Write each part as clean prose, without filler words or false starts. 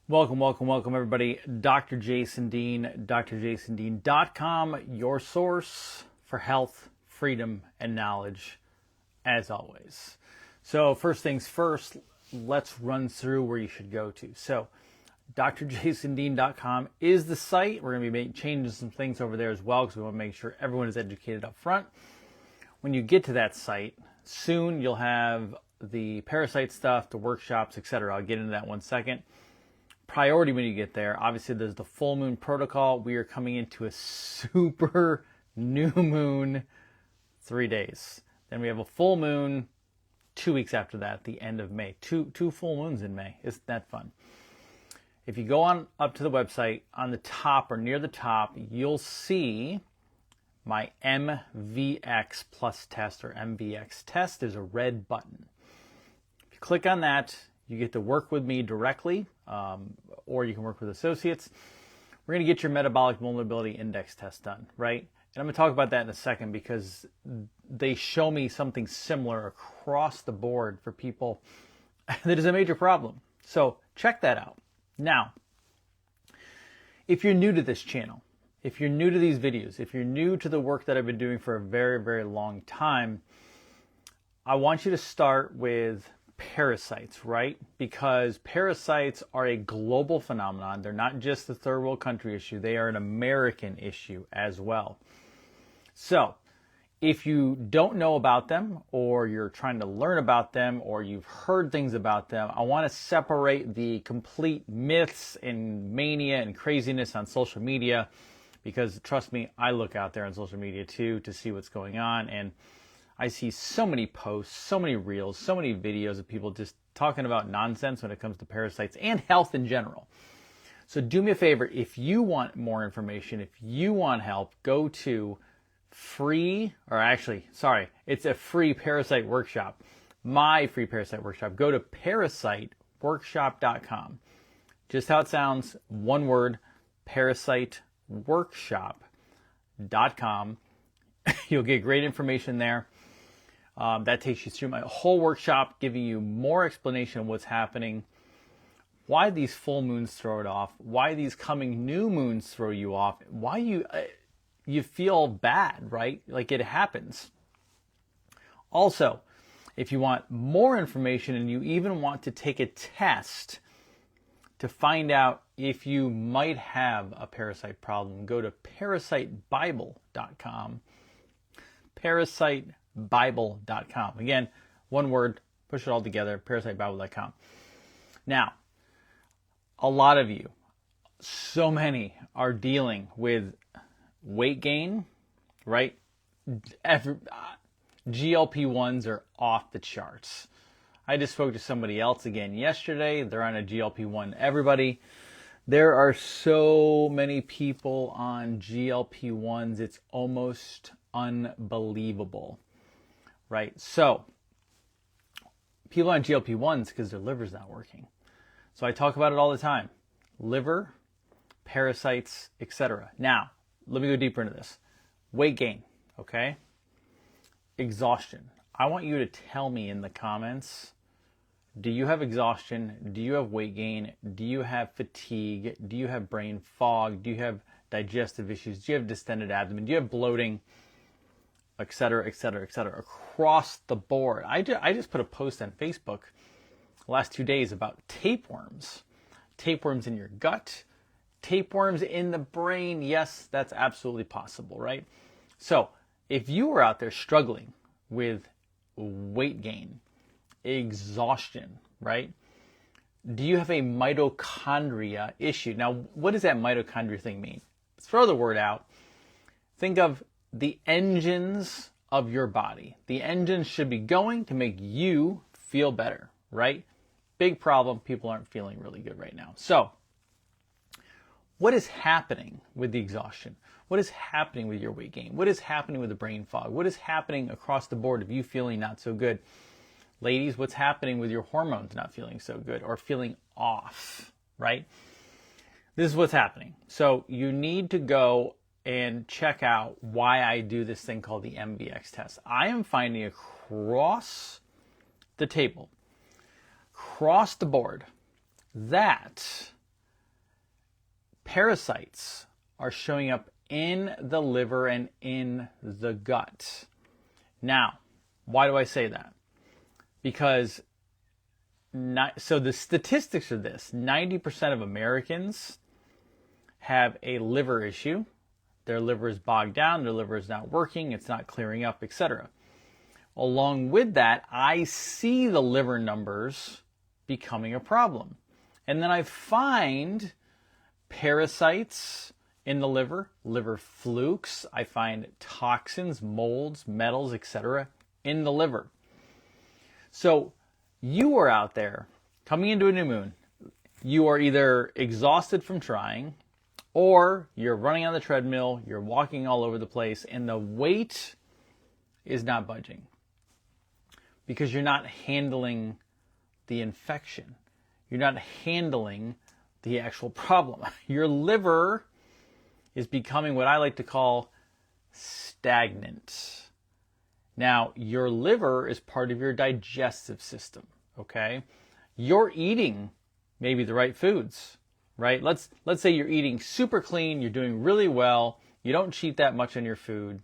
Welcome, everybody. Dr. Jason Dean, drjasondean.com, your source for health, freedom, and knowledge, as always. So first things first, let's run through where you should go to. So drjasondean.com is the site. We're going to be changing some things over there as well because we want to make sure everyone is educated up front. When you get to that site, soon you'll have the parasite stuff, the workshops, etc. I'll get into that one second. Priority when you get there, obviously there's the full moon protocol. We are coming into a super new moon 3 days. Then we have a full moon 2 weeks after that, the end of May. Two full moons in May. Isn't that fun? If you go on up to the website, on the top or near the top, you'll see my MVX Plus test or MVX test. There's a red button. If you click on that, you get to work with me directly, or you can work with associates. We're going to get your metabolic vulnerability index test done, right? And I'm going to talk about that in a second because they show me something similar across the board for people that is a major problem. So check that out. Now, if you're new to this channel, if you're new to these videos, if you're new to the work that I've been doing for a very, very long time, I want you to start with parasites, right? Because parasites are a global phenomenon. They're not just a third world country issue. They are an American issue as well. So if you don't know about them, or you're trying to learn about them, or you've heard things about them, I want to separate the complete myths and mania and craziness on social media, because trust me, I look out there on social media too to see what's going on, and I see so many posts, so many reels, so many videos of people just talking about nonsense when it comes to parasites and health in general. So do me a favor, if you want more information, if you want help, go to it's a free parasite workshop. My free parasite workshop. Go to parasiteworkshop.com. Just how it sounds, one word, parasiteworkshop.com. You'll get great information there. That takes you through my whole workshop, giving you more explanation of what's happening, why these full moons throw it off, why these coming new moons throw you off, why you feel bad, right? Like it happens. Also, if you want more information and you even want to take a test to find out if you might have a parasite problem, go to parasitebible.com. Parasitebible.com. Again, one word, push it all together, parasitebible.com. Now, a lot of you, so many, are dealing with weight gain, right? GLP-1s are off the charts. I just spoke to somebody else again yesterday. They're on a GLP-1. Everybody, there are so many people on GLP-1s. It's almost unbelievable, right? So people on GLP-1s because their liver's not working. So I talk about it all the time. Liver, parasites, etc. Now, let me go deeper into this. Weight gain, okay? Exhaustion. I want you to tell me in the comments, do you have exhaustion? Do you have weight gain? Do you have fatigue? Do you have brain fog? Do you have digestive issues? Do you have distended abdomen? Do you have bloating? Etc., etc., etc. Across the board. I just put a post on Facebook the last 2 days about tapeworms. Tapeworms in your gut. Tapeworms in the brain. Yes, that's absolutely possible, right? So if you are out there struggling with weight gain, exhaustion, right? Do you have a mitochondria issue? Now, what does that mitochondria thing mean? Let's throw the word out. Think of the engines of your body. The engines should be going to make you feel better, right? Big problem. People aren't feeling really good right now. So what is happening with the exhaustion? What is happening with your weight gain? What is happening with the brain fog? What is happening across the board of you feeling not so good? Ladies, what's happening with your hormones not feeling so good or feeling off, right? This is what's happening. So you need to go and check out why I do this thing called the MVX test. I am finding across the table, across the board, that parasites are showing up in the liver and in the gut. Now, why do I say that? Because so the statistics are this: 90% of Americans have a liver issue. Their liver is bogged down, their liver is not working, it's not clearing up, etc. Along with that, I see the liver numbers becoming a problem. And then I find parasites in the liver, liver flukes. I find toxins, molds, metals, etc. in the liver. So you are out there coming into a new moon. You are either exhausted from trying, or you're running on the treadmill, you're walking all over the place, and the weight is not budging because you're not handling the infection. You're not handling the actual problem. Your liver is becoming what I like to call stagnant. Now, your liver is part of your digestive system, okay? You're eating maybe the right foods, right? Let's say you're eating super clean, you're doing really well, you don't cheat that much on your food,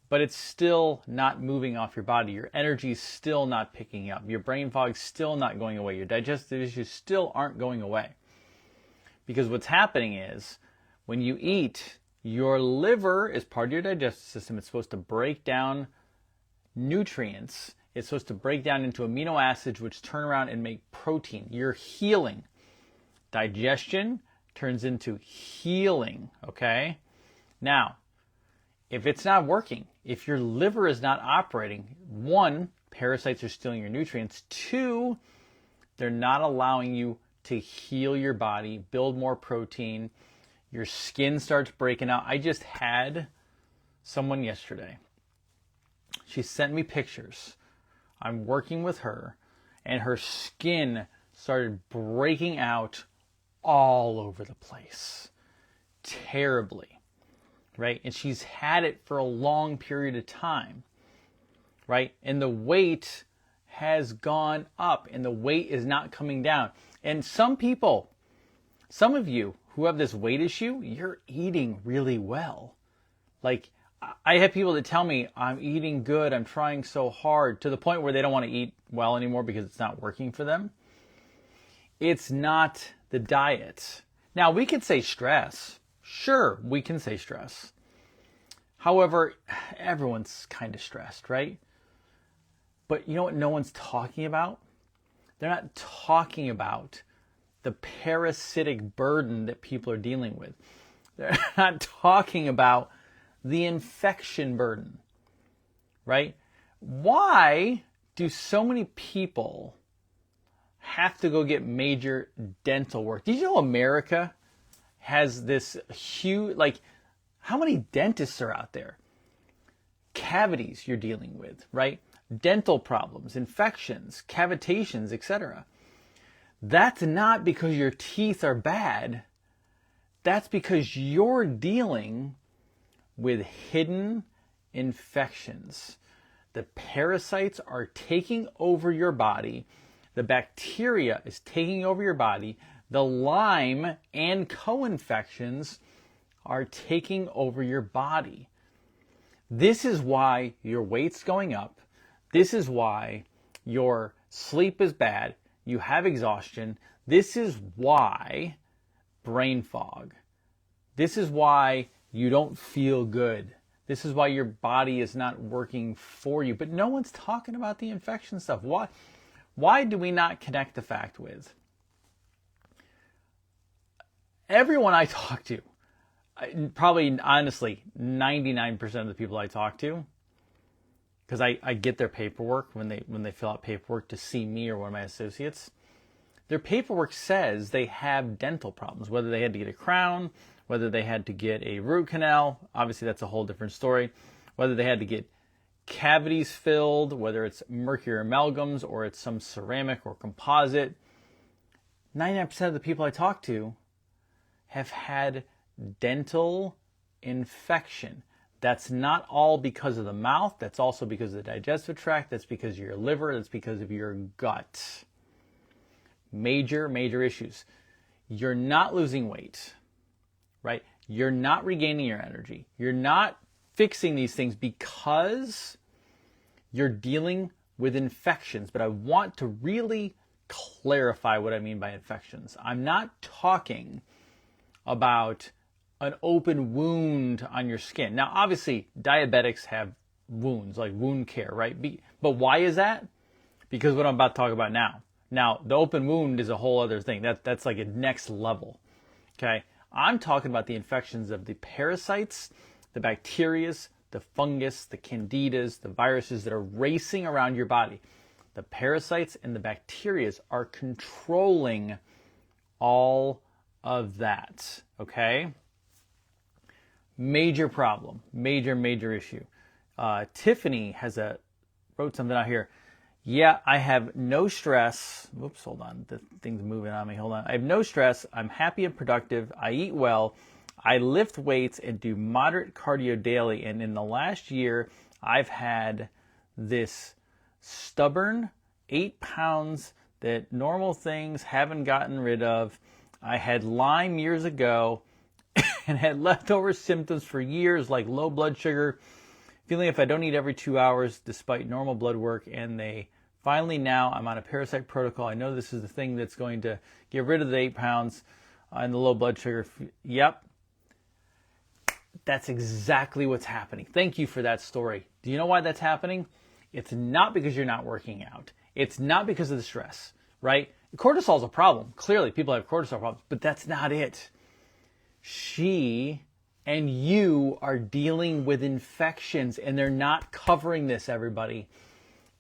but it's still not moving off your body. Your energy is still not picking up. Your brain fog's still not going away. Your digestive issues still aren't going away. Because what's happening is, when you eat, your liver is part of your digestive system. It's supposed to break down nutrients. It's supposed to break down into amino acids, which turn around and make protein. You're healing. Digestion turns into healing, okay? Now, if it's not working, if your liver is not operating, one, parasites are stealing your nutrients. Two, they're not allowing you to heal your body, build more protein. Your skin starts breaking out. I just had someone yesterday. She sent me pictures. I'm working with her, and her skin started breaking out all over the place. Terribly, right? And she's had it for a long period of time, right? And the weight has gone up, and the weight is not coming down. And some people, some of you who have this weight issue, you're eating really well. Like, I have people that tell me, I'm eating good, I'm trying so hard, to the point where they don't want to eat well anymore because it's not working for them. It's not the diet. Now, we could say stress. Sure, we can say stress. However, everyone's kind of stressed, right? But you know what no one's talking about? They're not talking about the parasitic burden that people are dealing with. They're not talking about the infection burden, right? Why do so many people have to go get major dental work? Did you know America has this huge, like, how many dentists are out there? Cavities you're dealing with, right? Dental problems, infections, cavitations, etc. That's not because your teeth are bad. That's because you're dealing with hidden infections. The parasites are taking over your body. The bacteria is taking over your body. The Lyme and co-infections are taking over your body. This is why your weight's going up. This is why your sleep is bad. You have exhaustion. This is why brain fog. This is why you don't feel good. This is why your body is not working for you. But no one's talking about the infection stuff. Why do we not connect the fact with? Everyone I talk to, probably honestly 99% of the people I talk to, because I get their paperwork when they fill out paperwork to see me or one of my associates, their paperwork says they have dental problems, whether they had to get a crown, whether they had to get a root canal, obviously that's a whole different story, whether they had to get cavities filled, whether it's mercury amalgams or it's some ceramic or composite. 99% of the people I talk to have had dental infection. That's not all because of the mouth. That's also because of the digestive tract. That's because of your liver. That's because of your gut. Major, major issues. You're not losing weight. right? You're not regaining your energy. You're not fixing these things because you're dealing with infections. But I want to really clarify what I mean by infections. I'm not talking about an open wound on your skin. Now, obviously, diabetics have wounds, like wound care, right? But why is that? Because what I'm about to talk about now. Now, the open wound is a whole other thing. That's like a next level, okay? I'm talking about the infections of the parasites, the bacterias, the fungus, the candidas, the viruses that are racing around your body. The parasites and the bacterias are controlling all of that, okay? Major problem, major issue. Tiffany wrote something out here. Yeah, I have no stress. Whoops, hold on. The thing's moving on me. Hold on. I have no stress. I'm happy and productive. I eat well. I lift weights and do moderate cardio daily. And in the last year, I've had this stubborn 8 pounds that normal things haven't gotten rid of. I had Lyme years ago and had leftover symptoms for years like low blood sugar, feeling if I don't eat every 2 hours despite normal blood work, and finally now I'm on a parasite protocol. I know this is the thing that's going to get rid of the 8 pounds and the low blood sugar. Yep. That's exactly what's happening. Thank you for that story. Do you know why that's happening? It's not because you're not working out. It's not because of the stress, right? Cortisol is a problem. Clearly, people have cortisol problems, but that's not it. She and you are dealing with infections, and they're not covering this, everybody.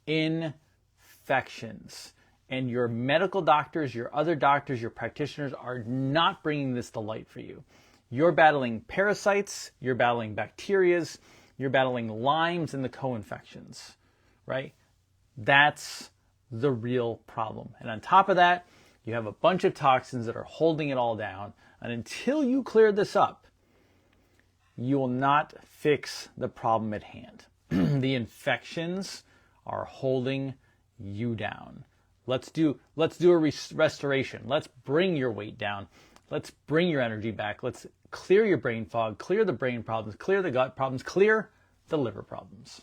Infections. And your medical doctors, your other doctors, your practitioners are not bringing this to light for you. You're battling parasites, you're battling bacterias, you're battling Lymes and the co-infections, right? That's the real problem. And on top of that, you have a bunch of toxins that are holding it all down. And until you clear this up, you will not fix the problem at hand. The infections are holding you down. Let's do a restoration. Let's bring your weight down. Let's bring your energy back. Let's clear your brain fog, clear the brain problems, clear the gut problems, clear the liver problems.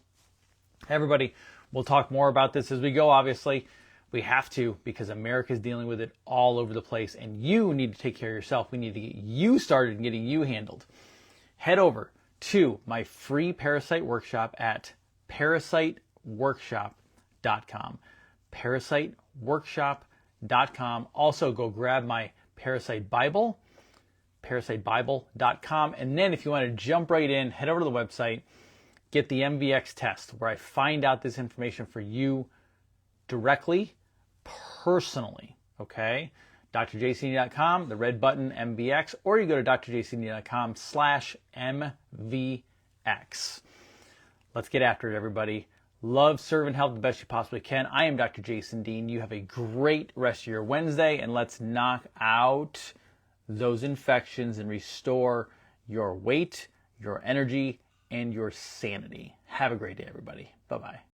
Everybody, we'll talk more about this as we go, obviously. We have to, because America's dealing with it all over the place, and you need to take care of yourself. We need to get you started and getting you handled. Head over to my free parasite workshop at parasiteworkshop.com. Parasiteworkshop.com. Also, go grab my Parasite Bible, parasitebible.com. And then if you want to jump right in, head over to the website, get the MVX test, where I find out this information for you directly, personally, okay? drjcd.com, the red button, MVX, or you go to drjcd.com/MVX. Let's get after it, everybody. Love, serve, and help the best you possibly can. I am Dr. Jason Dean. You have a great rest of your Wednesday, and let's knock out those infections and restore your weight, your energy, and your sanity. Have a great day, everybody. Bye-bye.